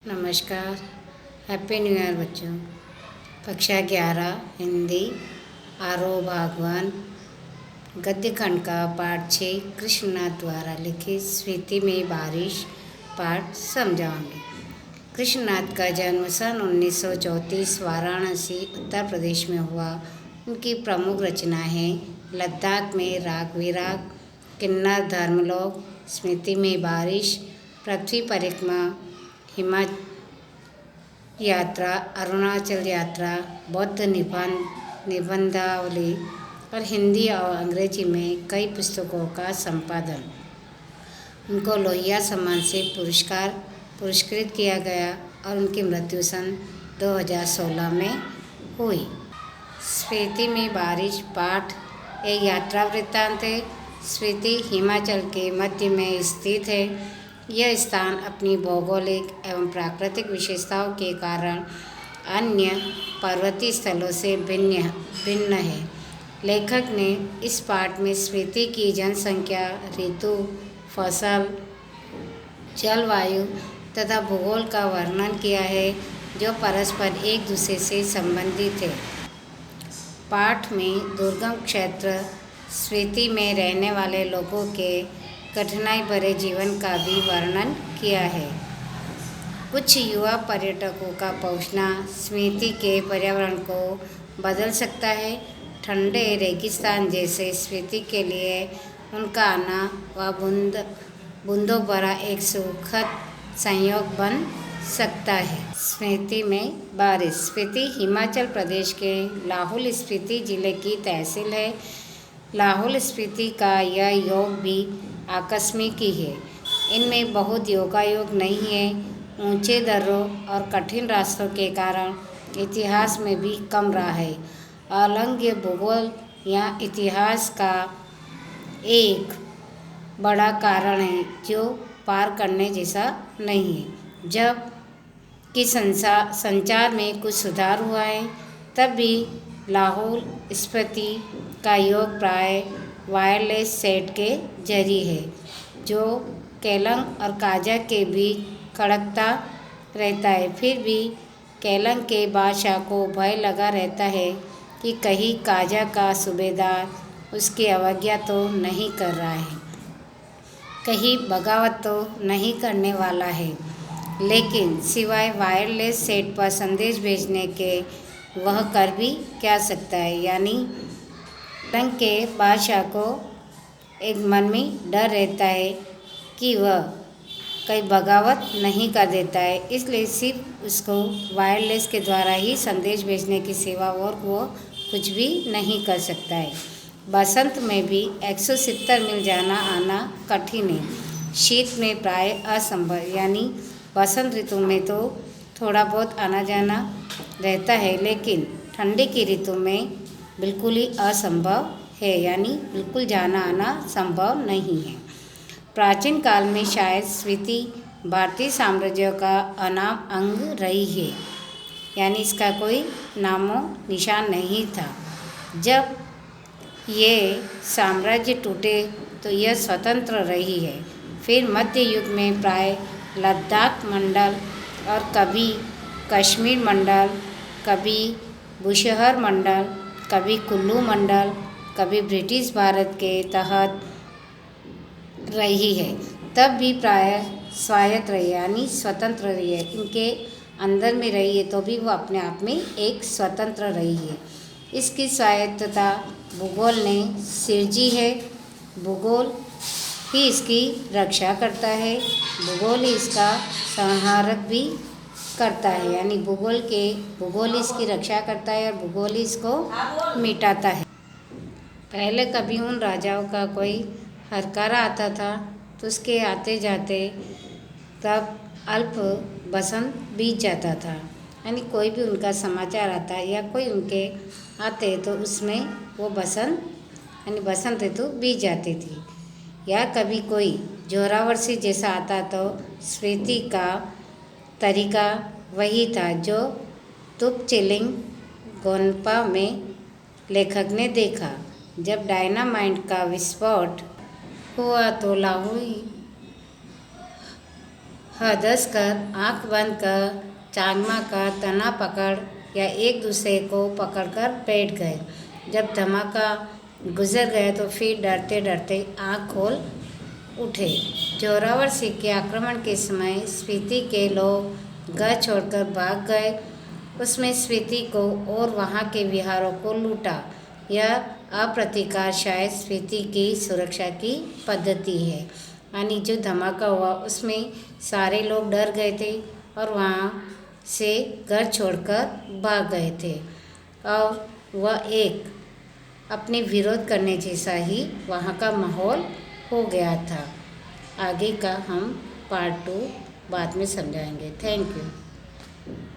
नमस्कार। Happy new year बच्चों। कक्षा 11 हिंदी आरोह भागवन गद्य खंड का पाठ 6 कृष्णनाथ द्वारा लिखित स्मृति में बारिश पाठ समझाऊंगी। कृष्णनाथ का जन्म सन 1934 वाराणसी उत्तर प्रदेश में हुआ। उनकी प्रमुख रचनाएं हैं लद्दाख में राग विराग, किन्नर धर्मलोक, स्मृति में बारिश, पृथ्वी परिक्रमा, हिमाचल यात्रा, अरुणाचल यात्रा, बौद्ध निबंधावली और हिंदी और अंग्रेजी में कई पुस्तकों का संपादन। उनको लोहिया सम्मान से पुरस्कृत किया गया और उनकी मृत्यु सन 2016 में हुई। स्मृति में बारिश पाठ एक यात्रा वृत्तांत है। स्मृति हिमाचल के मध्य में स्थित है। यह स्थान अपनी भौगोलिक एवं प्राकृतिक विशेषताओं के कारण अन्य पर्वतीय स्थलों से भिन्न है। लेखक ने इस पाठ में स्मृति की जनसंख्या, ऋतु, फसल, जलवायु तथा भूगोल का वर्णन किया है जो परस्पर एक दूसरे से संबंधित है। पाठ में दुर्गम क्षेत्र स्मृति में रहने वाले लोगों के कठिनाई भरे जीवन का भी वर्णन किया है। कुछ युवा पर्यटकों का पहुंचना स्मृति के पर्यावरण को बदल सकता है। ठंडे रेगिस्तान जैसे स्मृति के लिए उनका आना व बूंदों भरा एक सुखद संयोग बन सकता है। स्मृति में बारिश स्मृति हिमाचल प्रदेश के लाहौल स्पीति जिले की तहसील है। लाहौल स्पीति का यह योग भी आकस्मिक ही है। इनमें बहुत योगायोग नहीं है। ऊंचे दर्रों और कठिन रास्तों के कारण इतिहास में भी कम रहा है। अलंघ्य भूगोल या इतिहास का एक बड़ा कारण है जो पार करने जैसा नहीं है। जब कि संचार में कुछ सुधार हुआ है तब भी लाहौल स्पीति का योग प्राय वायरलेस सेट के जरिए है जो केलंग और काजा के बीच खड़कता रहता है। फिर भी केलंग के बादशाह को भय लगा रहता है कि कहीं काजा का सूबेदार उसकी अवज्ञा तो नहीं कर रहा है, कहीं बगावत तो नहीं करने वाला है। लेकिन सिवाय वायरलेस सेट पर संदेश भेजने के वह कर भी क्या सकता है। यानी केलंग के बादशाह को एक मन में डर रहता है कि वह कहीं बगावत नहीं कर देता है, इसलिए सिर्फ उसको वायरलेस के द्वारा ही संदेश भेजने की सेवा और वो कुछ भी नहीं कर सकता है। बसंत में भी 170 मील जाना आना कठिन है। शीत में प्राय असंभव। यानी बसंत ऋतु में तो थोड़ा बहुत आना जाना रहता है, लेकिन ठंडी की ऋतु में बिल्कुल ही असंभव है। यानी बिल्कुल जाना आना संभव नहीं है। प्राचीन काल में शायद स्मृति भारतीय साम्राज्य का अनाम अंग रही है। यानी इसका कोई नामो निशान नहीं था। जब ये साम्राज्य टूटे तो यह स्वतंत्र रही है। फिर मध्य युग में प्राय लद्दाख मंडल और कभी कश्मीर मंडल, कभी बुशहर मंडल, कभी कुल्लू मंडल, कभी ब्रिटिश भारत के तहत रही है। तब भी प्राय स्वायत्त रही यानी स्वतंत्र रही है। इनके अंदर में रही है तो भी वो अपने आप में एक स्वतंत्र रही है। इसकी स्वायत्तता भूगोल ने सिरजी है। भूगोल ही इसकी रक्षा करता है। भूगोल ही इसका संहारक भी करता है। यानी भूगोल इसकी रक्षा करता है और भूगोल ही इसको मिटाता है। पहले कभी उन राजाओं का कोई हरकारा आता था तो उसके आते जाते तब अल्प बसंत बीत जाता था। यानी कोई भी उनका समाचार आता या कोई उनके आते तो उसमें वो बसंत ऋतु बीत जाती थी। या कभी कोई जोरावर्षी जैसा आता तो स्मृति का तरीका वही था जो तुपचिलिंग गोन्पा में लेखक ने देखा। जब डायनामाइट का विस्फोट हुआ तो लाहौल हदस कर, आँख बंद कर, चांगमा का तना पकड़ या एक दूसरे को पकड़कर बैठ गए। जब धमाका गुजर गया तो फिर डरते डरते आँख खोल उठे। जोरावर सिख के आक्रमण के समय स्पीति के लोग घर छोड़कर भाग गए। उसमें स्पीति को और वहाँ के विहारों को लूटा। यह अप्रतिकार शायद स्पीति की सुरक्षा की पद्धति है। यानी जो धमाका हुआ उसमें सारे लोग डर गए थे और वहाँ से घर छोड़कर भाग गए थे और वह एक अपने विरोध करने जैसा ही वहाँ का माहौल हो गया था। आगे का हम पार्ट 2 बाद में समझाएंगे। Thank you.